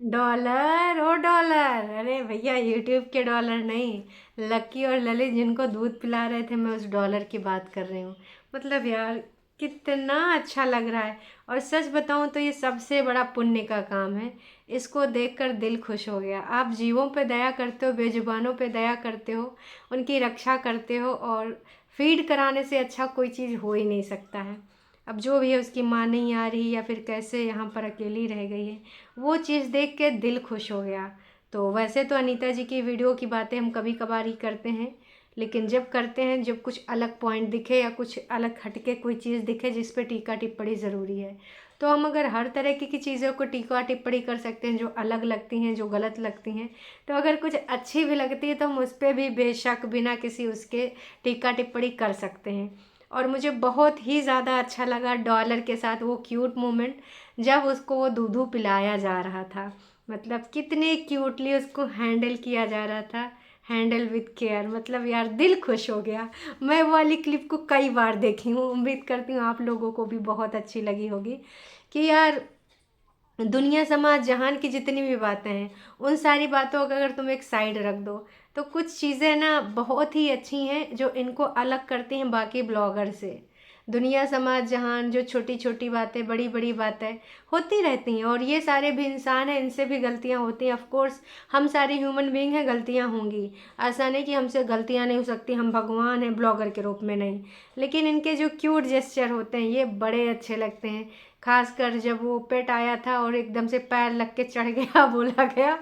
Dollar, ओ dollar, अरे भैया YouTube के डॉलर नहीं, लक्की और ललित जिनको दूध पिला रहे थे, मैं उस डॉलर की बात कर रही हूँ। मतलब यार, कितना अच्छा लग रहा है। और सच बताऊँ तो ये सबसे बड़ा पुण्य का काम है। इसको देखकर दिल खुश हो गया। आप जीवों पे दया करते हो, बेजुबानों पे दया करते हो, उनकी रक्षा करते हो, और फीड कराने से अच्छा कोई चीज़ हो ही नहीं सकता है। अब जो भी है, उसकी माँ नहीं आ रही या फिर कैसे यहाँ पर अकेली रह गई है, वो चीज़ देख के दिल खुश हो गया। तो वैसे तो अनीता जी की वीडियो की बातें हम कभी कभार ही करते हैं, लेकिन जब करते हैं, जब कुछ अलग पॉइंट दिखे या कुछ अलग हटके कोई चीज़ दिखे जिस पे टीका टिप्पणी ज़रूरी है, तो हम अगर हर तरह की चीज़ों को टीका टिप्पणी कर सकते हैं जो अलग लगती हैं, जो गलत लगती हैं, तो अगर कुछ अच्छी भी लगती है तो हम उस पर भी बेशक बिना किसी उसके टीका टिप्पणी कर सकते हैं। और मुझे बहुत ही ज़्यादा अच्छा लगा डॉलर के साथ वो क्यूट मोमेंट, जब उसको वो दूधू पिलाया जा रहा था। मतलब कितने क्यूटली उसको हैंडल किया जा रहा था, हैंडल विथ केयर। मतलब यार, दिल खुश हो गया। मैं वो वाली क्लिप को कई बार देखी हूँ, उम्मीद करती हूँ आप लोगों को भी बहुत अच्छी लगी होगी। कि यार, दुनिया समाज जहान की जितनी भी बातें हैं, उन सारी बातों को अगर तुम एक साइड रख दो, तो कुछ चीज़ें ना बहुत ही अच्छी हैं जो इनको अलग करती हैं बाकी ब्लॉगर से। दुनिया समाज जहान, जो छोटी छोटी बातें, बड़ी बड़ी बातें होती रहती हैं, और ये सारे भी इंसान हैं, इनसे भी गलतियां होती हैं। ऑफ कोर्स हम सारे ह्यूमन बीइंग हैं, गलतियां होंगी। ऐसा नहीं कि हमसे गलतियां नहीं हो सकती, हम भगवान हैं ब्लॉगर के रूप में नहीं। लेकिन इनके जो क्यूट जेस्चर होते हैं, ये बड़े अच्छे लगते हैं। खासकर जब वो पेट आया था और एकदम से पैर लग के चढ़ गया बोला गया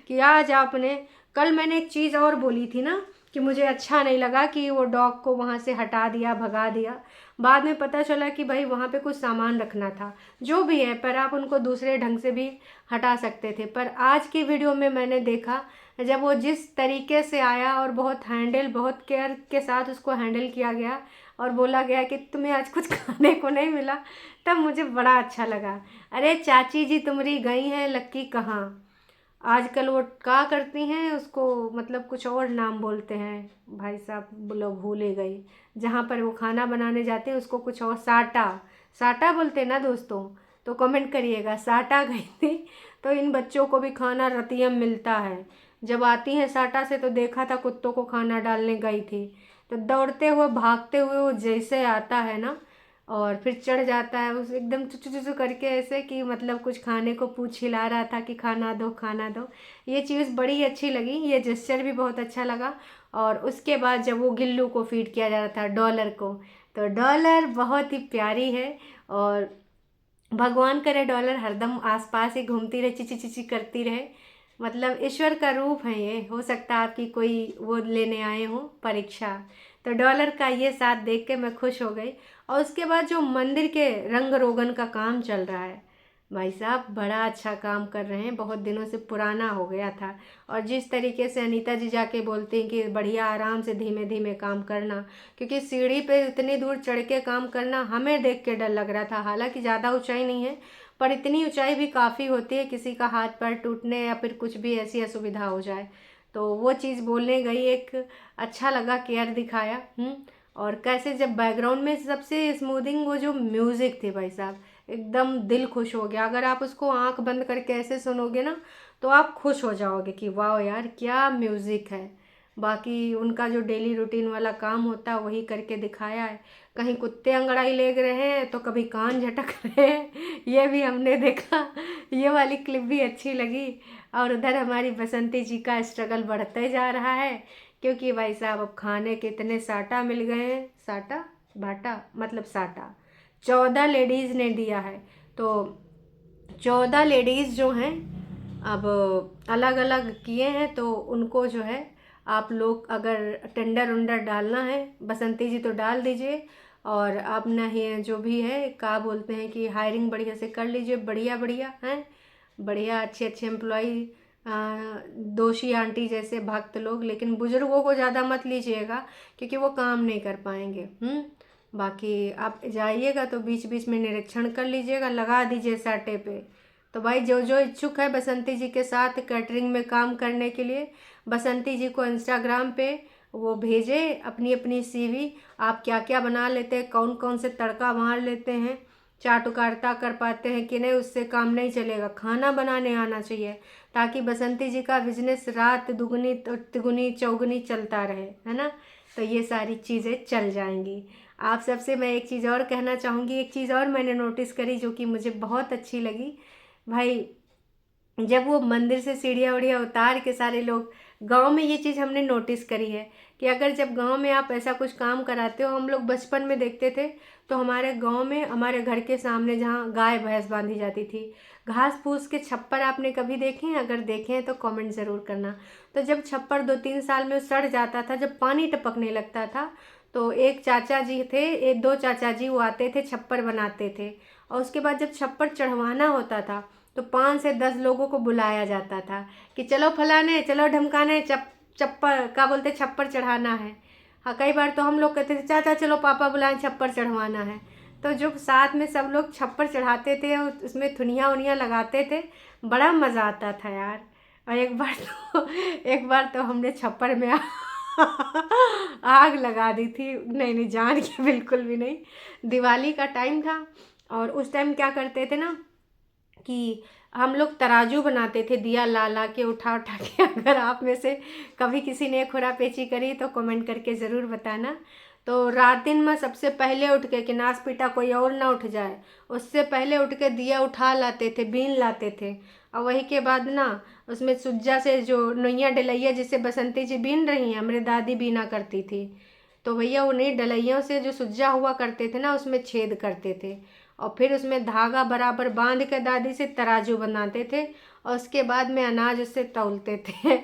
कि आज आपने, कल मैंने एक चीज़ और बोली थी ना, कि मुझे अच्छा नहीं लगा कि वो डॉग को वहाँ से हटा दिया, भगा दिया। बाद में पता चला कि भाई वहाँ पे कुछ सामान रखना था। जो भी है, पर आप उनको दूसरे ढंग से भी हटा सकते थे। पर आज की वीडियो में मैंने देखा, जब वो जिस तरीके से आया और बहुत केयर के साथ उसको हैंडल किया गया, और बोला गया कि तुम्हें आज कुछ खाने को नहीं मिला, तब मुझे बड़ा अच्छा लगा। अरे चाची जी तुम्हारी गई हैं, लक्की कहाँ? आजकल वो क्या करती हैं उसको, मतलब कुछ और नाम बोलते हैं भाई साहब, लोग भूल ही गई। जहाँ पर वो खाना बनाने जाते हैं उसको कुछ और, साटा, साटा बोलते हैं ना दोस्तों? तो कमेंट करिएगा। साटा गई थी, तो इन बच्चों को भी खाना रतियम मिलता है। जब आती हैं साटा से, तो देखा था कुत्तों को खाना डालने गई थी, तो दौड़ते हुए भागते हुए वो जैसे आता है ना, और फिर चढ़ जाता है उस एकदम चुचु चुचु करके, ऐसे कि मतलब कुछ खाने को पूछ हिला रहा था कि खाना दो, खाना दो। ये चीज़ बड़ी अच्छी लगी, ये जेस्चर भी बहुत अच्छा लगा। और उसके बाद जब वो गिल्लू को फीड किया जा रहा था, डॉलर को, तो डॉलर बहुत ही प्यारी है। और भगवान करे डॉलर हरदम आसपास ही घूमती रहे, चिची चिची करती रहे। मतलब ईश्वर का रूप है ये। हो सकता है आपकी कोई वो लेने आए हो परीक्षा। तो डॉलर का ये साथ देख के मैं खुश हो गई। और उसके बाद जो मंदिर के रंग रोगन का काम चल रहा है, भाई साहब बड़ा अच्छा काम कर रहे हैं, बहुत दिनों से पुराना हो गया था। और जिस तरीके से अनीता जी जाके बोलती हैं कि बढ़िया आराम से धीमे धीमे काम करना, क्योंकि सीढ़ी पे इतनी दूर चढ़ के काम करना हमें देख के डर लग रहा था। हालांकि ज़्यादा ऊंचाई नहीं है, पर इतनी ऊंचाई भी काफ़ी होती है, किसी का हाथ पैर टूटने या फिर कुछ भी ऐसी असुविधा हो जाए। तो वो चीज़ बोलने गई, एक अच्छा लगा, केयर दिखाया। और कैसे जब बैकग्राउंड में सबसे स्मूथिंग वो जो म्यूज़िक थी भाई साहब, एकदम दिल खुश हो गया। अगर आप उसको आंख बंद करके ऐसे सुनोगे ना, तो आप खुश हो जाओगे कि वाह यार क्या म्यूज़िक है। बाकी उनका जो डेली रूटीन वाला काम होता है वही करके दिखाया है। कहीं कुत्ते अंगड़ाई ले रहे हैं तो कभी कान झटक रहे हैं, ये भी हमने देखा। ये वाली क्लिप भी अच्छी लगी। और उधर हमारी बसंती जी का स्ट्रगल बढ़ते जा रहा है, क्योंकि भाई साहब अब खाने के इतने साटा मिल गए हैं। साटा, बाटा, मतलब साटा 14 लेडीज़ ने दिया है। तो 14 लेडीज़ जो हैं, अब अलग अलग किए हैं, तो उनको जो है, आप लोग अगर टेंडर उंडर डालना है, बसंती जी तो डाल दीजिए। और आप नहीं, जो भी है क्या बोलते हैं कि हायरिंग बढ़िया से कर लीजिए, बढ़िया बढ़िया हैं, बढ़िया अच्छे अच्छे एम्प्लॉई, दोषी आंटी जैसे भक्त लोग। लेकिन बुजुर्गों को ज़्यादा मत लीजिएगा, क्योंकि वो काम नहीं कर पाएंगे। बाकी आप जाइएगा तो बीच बीच में निरीक्षण कर लीजिएगा, लगा दीजिए साटे पे। तो भाई जो जो इच्छुक है बसंती जी के साथ कैटरिंग में काम करने के लिए, बसंती जी को इंस्टाग्राम पे वो भेजे अपनी अपनी सीवी। आप क्या क्या बना लेते हैं, कौन कौन से तड़का मार लेते हैं, चाटुकारिता कर पाते हैं कि नहीं, उससे काम नहीं चलेगा। खाना बनाने आना चाहिए ताकि बसंती जी का बिजनेस रात दुगनी तिगुनी चौगुनी चलता रहे, है ना। तो ये सारी चीज़ें चल जाएंगी। आप सबसे मैं एक चीज़ और कहना चाहूँगी, एक चीज़ और मैंने नोटिस करी जो कि मुझे बहुत अच्छी लगी भाई। जब वो मंदिर से सीढ़ियाँ उड़िया उतार के सारे लोग, गांव में ये चीज़ हमने नोटिस करी है कि अगर जब गांव में आप ऐसा कुछ काम कराते हो, हम लोग बचपन में देखते थे तो हमारे गांव में हमारे घर के सामने जहाँ गाय भैंस बांधी जाती थी, घास फूस के छप्पर आपने कभी देखे हैं? अगर देखे हैं तो कमेंट ज़रूर करना। तो जब छप्पर 2-3 साल में सड़ जाता था, जब पानी टपकने लगता था, तो एक चाचा जी थे, एक दो चाचा जी वो आते थे, छप्पर बनाते थे। और उसके बाद जब छप्पर चढ़वाना होता था तो 5 से 10 लोगों को बुलाया जाता था कि चलो फलाने, चलो ढमकाने, चप्पर का बोलते छप्पर चढ़ाना है। हाँ, कई बार तो हम लोग कहते थे चाचा चलो पापा बुलाएं, छप्पर चढ़वाना है। तो जो साथ में सब लोग छप्पर चढ़ाते थे और उसमें थुनिया उनिया लगाते थे, बड़ा मज़ा आता था यार। और एक बार तो हमने छप्पर में आग लगा दी थी। नहीं नहीं, जान के बिल्कुल भी नहीं। दिवाली का टाइम था और उस टाइम क्या करते थे ना कि हम लोग तराजू बनाते थे, दिया ला ला के उठा उठा के। अगर आप में से कभी किसी ने खुरा पेची करी तो कमेंट करके ज़रूर बताना। तो रात दिन में सबसे पहले उठ के, कि नाश पीटा कोई और ना उठ जाए, उससे पहले उठ के दिया उठा लाते थे, बीन लाते थे। और वही के बाद ना उसमें सुज्जा से जो नैया डलैया जिसे बसंती जी बीन रही हैं, हमारी दादी बीना करती थी, तो भैया उन्हीं डलैयों से जो सुज्जा हुआ करते थे ना, उसमें छेद करते थे और फिर उसमें धागा बराबर बांध के दादी से तराजू बनाते थे और उसके बाद में अनाज उससे तौलते थे।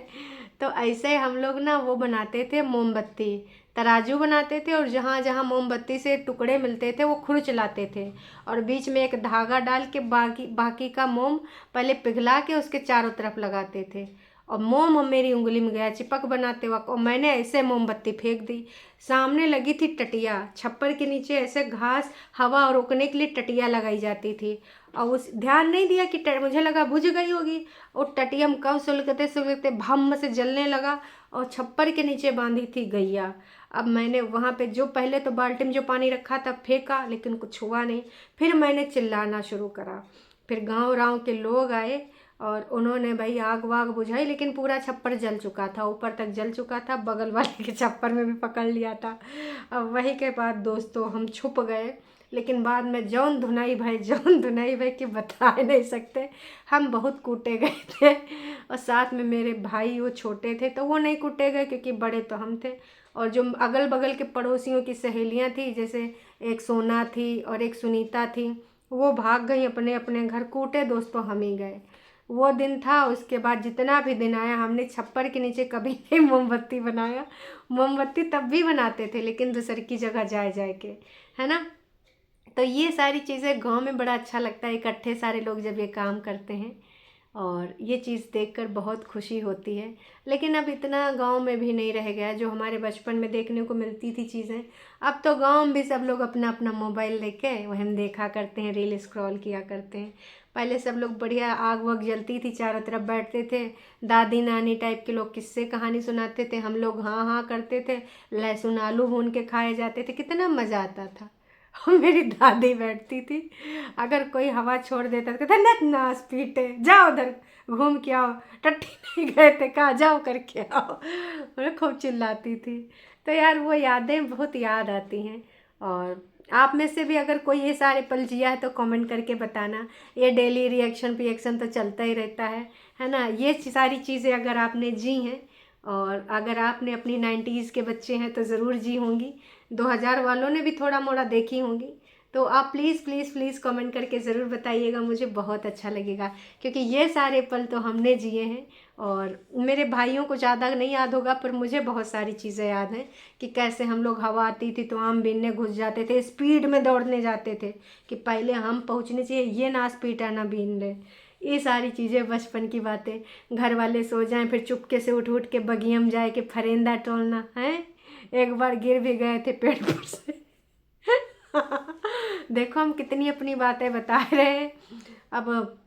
तो ऐसे हम लोग ना वो बनाते थे मोमबत्ती, तराजू बनाते थे और जहाँ जहाँ मोमबत्ती से टुकड़े मिलते थे वो खुरच लाते थे और बीच में एक धागा डाल के बाकी बाकी का मोम पहले पिघला के उसके चारों तरफ लगाते थे। और मोम मेरी उंगली में गया चिपक बनाते वक्त और मैंने ऐसे मोमबत्ती फेंक दी। सामने लगी थी टटिया, छप्पर के नीचे ऐसे घास हवा रोकने के लिए टटिया लगाई जाती थी और उस ध्यान नहीं दिया कि मुझे लगा बुझ गई होगी। और टटियम कब सुलगते भम से जलने लगा और छप्पर के नीचे बांधी थी गैया। अब मैंने वहाँ पे जो पहले तो बाल्टी में जो पानी रखा था फेंका, लेकिन कुछ हुआ नहीं। फिर मैंने चिल्लाना शुरू करा। फिर गांव के लोग आए और उन्होंने भाई आग वाग बुझाई, लेकिन पूरा छप्पर जल चुका था, ऊपर तक जल चुका था, बगल वाले के छप्पर में भी पकड़ लिया था। अब वही के बाद दोस्तों हम छुप गए, लेकिन बाद में जौन धुनाई भाई कि बता नहीं सकते। हम बहुत कूटे गए थे और साथ में मेरे भाई वो छोटे थे तो वो नहीं कूटे गए क्योंकि बड़े तो हम थे। और जो अगल बगल के पड़ोसियों की सहेलियां थी, जैसे एक सोना थी और एक सुनीता थी, वो भाग गई अपने अपने घर। कूटे दोस्तों हम ही गए। वो दिन था। उसके बाद जितना भी दिन आया हमने छप्पर के नीचे कभी नहीं मोमबत्ती बनाया। मोमबत्ती तब भी बनाते थे लेकिन दूसर की जगह जाए के, है ना। तो ये सारी चीज़ें गांव में बड़ा अच्छा लगता है, इकट्ठे सारे लोग जब ये काम करते हैं और ये चीज़ देखकर बहुत खुशी होती है। लेकिन अब इतना गांव में भी नहीं रह गया जो हमारे बचपन में देखने को मिलती थी चीज़ें। अब तो गांव में भी सब लोग अपना अपना मोबाइल लेके वह हम देखा करते हैं, रील स्क्रॉल किया करते हैं। पहले सब लोग बढ़िया आग वग जलती थी, चारों तरफ बैठते थे, दादी नानी टाइप के लोग किस्से कहानी सुनाते थे, हम लोग हाँ हाँ करते थे, लहसुन आलू भून के खाए जाते थे, कितना मज़ा आता था। और मेरी दादी बैठती थी, अगर कोई हवा छोड़ देता तो कहता नत नास पीटे, जाओ उधर घूम के आओ, टट्टी नहीं गए थे कहा जाओ करके आओ। मैं खूब चिल्लाती थी। तो यार वो यादें बहुत याद आती हैं। और आप में से भी अगर कोई ये सारे पल जिया है तो कमेंट करके बताना। ये डेली रिएक्शन तो चलता ही रहता है ना। ये सारी चीज़ें अगर आपने जी हैं और अगर आपने अपनी 90s के बच्चे हैं तो ज़रूर जी होंगी, 2000 वालों ने भी थोड़ा मोड़ा देखी होंगी। तो आप प्लीज़ प्लीज़ प्लीज़ कमेंट करके ज़रूर बताइएगा, मुझे बहुत अच्छा लगेगा क्योंकि ये सारे पल तो हमने जिए हैं। और मेरे भाइयों को ज़्यादा नहीं याद होगा पर मुझे बहुत सारी चीज़ें याद हैं कि कैसे हम लोग हवा आती थी तो आम बीनने घुस जाते थे, स्पीड में दौड़ने जाते थे कि पहले हम पहुँचने चाहिए, ये ना स्पीड ना बीन ले। ये सारी चीज़ें बचपन की बातें। घर वाले सो जाएं फिर चुपके से उठ उठ के बगिया में जाए के फरेंदा तोड़ना है। एक बार गिर भी गए थे पेड़ पर से। देखो हम कितनी अपनी बातें बता रहे हैं। अब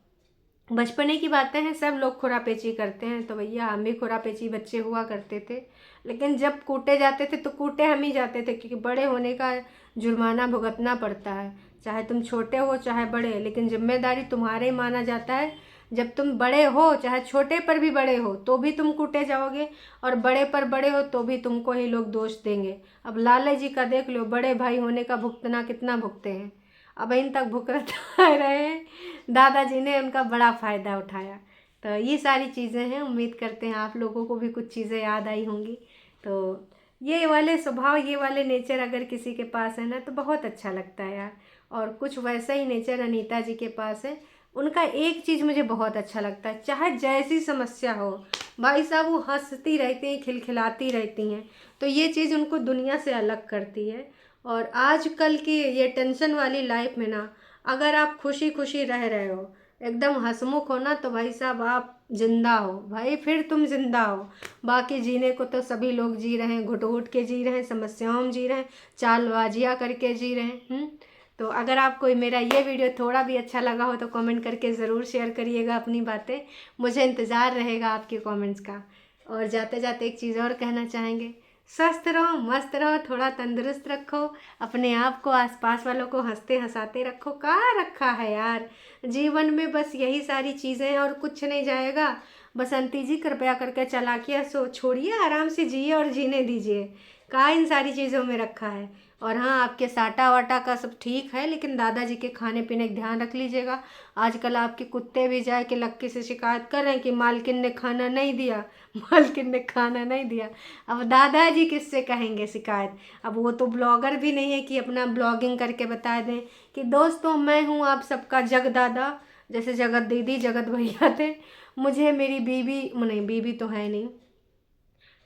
बचपने की बातें हैं, सब लोग खुरापेची करते हैं तो भैया हम भी खुरापेची बच्चे हुआ करते थे। लेकिन जब कूटे जाते थे तो कूटे हम ही जाते थे क्योंकि बड़े होने का जुर्माना भुगतना पड़ता है। चाहे तुम छोटे हो चाहे बड़े, लेकिन जिम्मेदारी तुम्हारे ही माना जाता है। जब तुम बड़े हो, चाहे छोटे पर भी बड़े हो, तो भी तुम कूटे जाओगे, और बड़े पर बड़े हो तो भी तुमको ही लोग दोष देंगे। अब लाला जी का देख लो, बड़े भाई होने का भुगतना कितना भुगते हैं, अब इन तक भुगत रहे हैं। दादाजी ने उनका बड़ा फ़ायदा उठाया। तो ये सारी चीज़ें हैं, उम्मीद करते हैं आप लोगों को भी कुछ चीज़ें याद आई होंगी। तो ये वाले स्वभाव, ये वाले नेचर अगर किसी के पास है ना तो बहुत अच्छा लगता है यार। और कुछ वैसा ही नेचर अनीता जी के पास है। उनका एक चीज़ मुझे बहुत अच्छा लगता है, चाहे जैसी समस्या हो भाई साहब वो हंसती रहती हैं, खिलखिलाती रहती हैं। तो ये चीज़ उनको दुनिया से अलग करती है। और आजकल की ये टेंशन वाली लाइफ में ना, अगर आप खुशी खुशी रह रहे हो, एकदम हंसमुख हो ना, तो भाई साहब आप जिंदा हो भाई, फिर तुम जिंदा हो। बाकी जीने को तो सभी लोग जी रहे हैं, घुट घुट के जी रहे हैं, समस्याओं में जी रहे हैं, चालबाजियाँ करके जी रहे हैं। तो अगर आपको मेरा ये वीडियो थोड़ा भी अच्छा लगा हो तो कमेंट करके ज़रूर शेयर करिएगा अपनी बातें, मुझे इंतज़ार रहेगा आपके कमेंट्स का। और जाते जाते एक चीज़ और कहना चाहेंगे, स्वस्थ रहो, मस्त रहो, थोड़ा तंदुरुस्त रखो अपने आप को, आसपास वालों को हंसते हंसाते रखो। कहाँ रखा है यार जीवन में, बस यही सारी चीज़ें हैं और कुछ नहीं जाएगा। बसंती जी कृपया करके चालाकियाँ छोड़िए, आराम से जिए और जीने दीजिए। कहाँ इन सारी चीज़ों में रखा है। और हाँ, आपके साटा वाटा का सब ठीक है, लेकिन दादाजी के खाने पीने का ध्यान रख लीजिएगा। आजकल आपके कुत्ते भी जाए कि लक्की से शिकायत कर रहे हैं कि मालकिन ने खाना नहीं दिया, मालकिन ने खाना नहीं दिया। अब दादाजी किससे कहेंगे शिकायत। अब वो तो ब्लॉगर भी नहीं है कि अपना ब्लॉगिंग करके बता दें कि दोस्तों मैं हूँ आप सबका जग दादा, जैसे जगत दीदी जगत भैया थे। मुझे मेरी बीवी, नहीं बीवी तो है नहीं,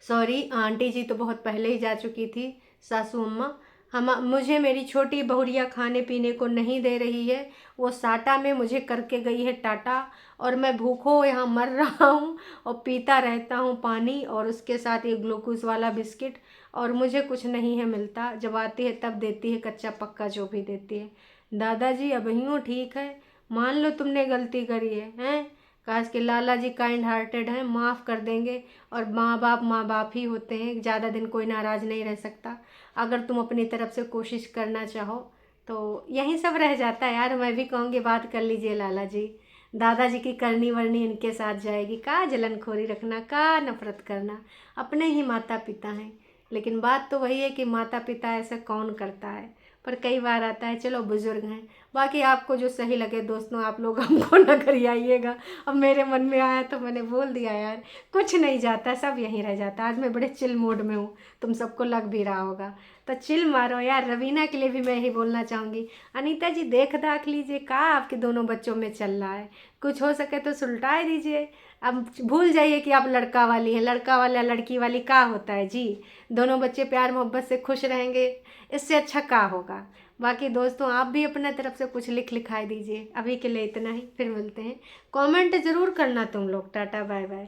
सॉरी आंटी जी तो बहुत पहले ही जा चुकी थी, सासू अम्मा। मुझे मेरी छोटी बहुरिया खाने पीने को नहीं दे रही है, वो साटा में मुझे करके गई है टाटा, और मैं भूखों यहाँ मर रहा हूँ और पीता रहता हूँ पानी, और उसके साथ ये ग्लूकोज वाला बिस्किट, और मुझे कुछ नहीं है मिलता। जब आती है तब देती है कच्चा पक्का जो भी देती है। दादाजी अब यूँ ठीक है, मान लो तुमने गलती करी है, हैं। काश के लाला जी काइंड हार्टेड हैं, माफ़ कर देंगे। और माँ बाप ही होते हैं, ज़्यादा दिन कोई नाराज़ नहीं रह सकता। अगर तुम अपनी तरफ से कोशिश करना चाहो तो यही सब रह जाता है यार। मैं भी कहूँगी बात कर लीजिए लाला जी, दादाजी की करनी वरनी इनके साथ जाएगी। का जलनखोरी रखना, का नफरत करना, अपने ही माता पिता हैं। लेकिन बात तो वही है कि माता पिता ऐसा कौन करता है, पर कई बार आता है, चलो बुजुर्ग हैं। बाकी आपको जो सही लगे दोस्तों, आप लोग हमको न करिएगा। अब मेरे मन में आया तो मैंने बोल दिया यार, कुछ नहीं जाता, सब यहीं रह जाता। आज मैं बड़े चिल मूड में हूँ, तुम सबको लग भी रहा होगा, तो चिल मारो यार। रवीना के लिए भी मैं यही बोलना चाहूँगी, अनीता जी देख दाख लीजिए का आपके दोनों बच्चों में चल रहा है, कुछ हो सके तो सुलटा दीजिए। अब भूल जाइए कि आप लड़का वाली हैं, लड़का वाला लड़की वाली का होता है जी। दोनों बच्चे प्यार मोहब्बत से खुश रहेंगे, इससे अच्छा का होगा। बाकी दोस्तों आप भी अपने तरफ से कुछ लिखाई दीजिए। अभी के लिए इतना ही, फिर मिलते हैं। कमेंट ज़रूर करना तुम लोग। Tata bye bye.